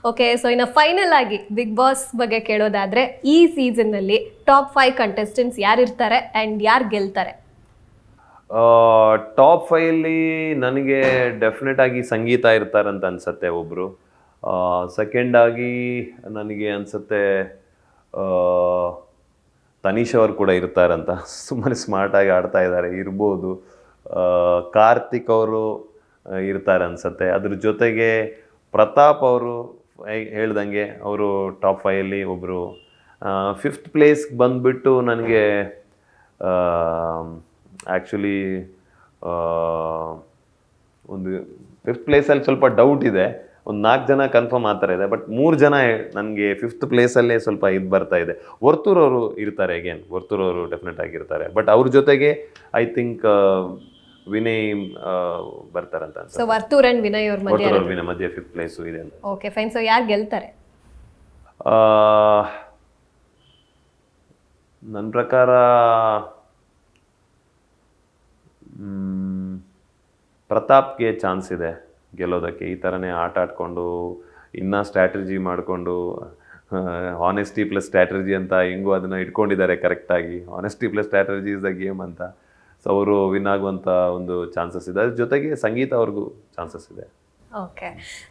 Okay, so ಇನ್ನು final ಆಗಿ big boss ಬಗ್ಗೆ ಕೇಳೋದಾದ್ರೆ ಈ ಸೀಸನ್ ನಲ್ಲಿ ಟಾಪ್ 5 ಕಂಟೆಸ್ಟೆಂಟ್ಸ್ ಯಾರಿರ್ತಾರೆ ಅಂಡ್ ಯಾರು ಗೆಲ್ತಾರೆ? ಟಾಪ್ ಫೈಲಿ ನನಗೆ ಡೆಫಿನೆಟ್ ಆಗಿ ಸಂಗೀತ ಇರ್ತಾರಂತ ಅನ್ಸತ್ತೆ ಒಬ್ರು. ಸೆಕೆಂಡ್ ಆಗಿ ನನಗೆ ಅನ್ಸುತ್ತೆ ತನೀಶ್ ಅವರು ಕೂಡ ಇರ್ತಾರಂತ. ಸುಮ್ಮನೆ ಸ್ಮಾರ್ಟಾಗಿ ಆಡ್ತಾ ಇದ್ದಾರೆ, ಇರ್ಬೋದು. ಕಾರ್ತಿಕ್ ಅವರು ಇರ್ತಾರೆ ಅನ್ಸತ್ತೆ. ಅದ್ರ ಜೊತೆಗೆ ಪ್ರತಾಪ್ ಅವರು ಹೇಳ್ದಂಗೆ ಅವರು ಟಾಪ್ ಫೈಯಲ್ಲಿ ಒಬ್ಬರು. ಫಿಫ್ತ್ ಪ್ಲೇಸ್ಗೆ ಬಂದುಬಿಟ್ಟು ನನಗೆ ಆ್ಯಕ್ಚುಲಿ ಒಂದು ಫಿಫ್ತ್ ಪ್ಲೇಸಲ್ಲಿ ಸ್ವಲ್ಪ ಡೌಟ್ ಇದೆ. ಒಂದು 4 ಜನ ಕನ್ಫರ್ಮ್ ಆ ಥರ ಇದೆ, ಬಟ್ 3 ಜನ ನನಗೆ ಫಿಫ್ತ್ ಪ್ಲೇಸಲ್ಲೇ ಸ್ವಲ್ಪ ಇದು ಬರ್ತಾ ಇದೆ. ವರ್ತೂರ್ ಅವರು ಇರ್ತಾರೆ, ಅಗೇನ್ ವರ್ತೂರ್ ಅವರು ಡೆಫಿನೆಟ್ ಆಗಿರ್ತಾರೆ. ಬಟ್ ಅವ್ರ ಜೊತೆಗೆ ಐ ಥಿಂಕ್ ವಿನಯ್ ಬರ್ತಾರಂತ ಸೊ ವರ್ತೂರ್ ಅಂಡ್ ವಿನಯ್ ಅವ್ರ ಮಧ್ಯೆ ವರ್ತೂರ್ ಅವ್ರ ವಿನಯ್ ಮಧ್ಯೆ ಫಿಫ್ತ್ ಪ್ಲೇಸು ಇದೆ ಅಂತ. Okay fine. ಸೊ ಯಾರು ಗೆಲ್ತಾರೆ? ನನ್ನ ಪ್ರಕಾರ ಪ್ರತಾಪ್ಗೆ ಚಾನ್ಸ್ ಇದೆ ಗೆಲ್ಲೋದಕ್ಕೆ. ಈ ಥರನೇ ಆಟ ಆಡ್ಕೊಂಡು ಇನ್ನೂ ಸ್ಟ್ರಾಟಜಿ ಮಾಡಿಕೊಂಡು ಹಾನೆಸ್ಟಿ ಪ್ಲಸ್ ಸ್ಟ್ರಾಟಜಿ ಅಂತ ಹೆಂಗೂ ಅದನ್ನು ಇಟ್ಕೊಂಡಿದ್ದಾರೆ ಕರೆಕ್ಟಾಗಿ. Honesty plus strategy is the game ಅಂತ. ಸೊ ಅವರು ವಿನ್ ಆಗುವಂಥ ಒಂದು ಚಾನ್ಸಸ್ ಇದೆ. ಅದ್ರ ಜೊತೆಗೆ ಸಂಗೀತ ಅವ್ರಿಗೂ ಚಾನ್ಸಸ್ ಇದೆ. ಓಕೆ.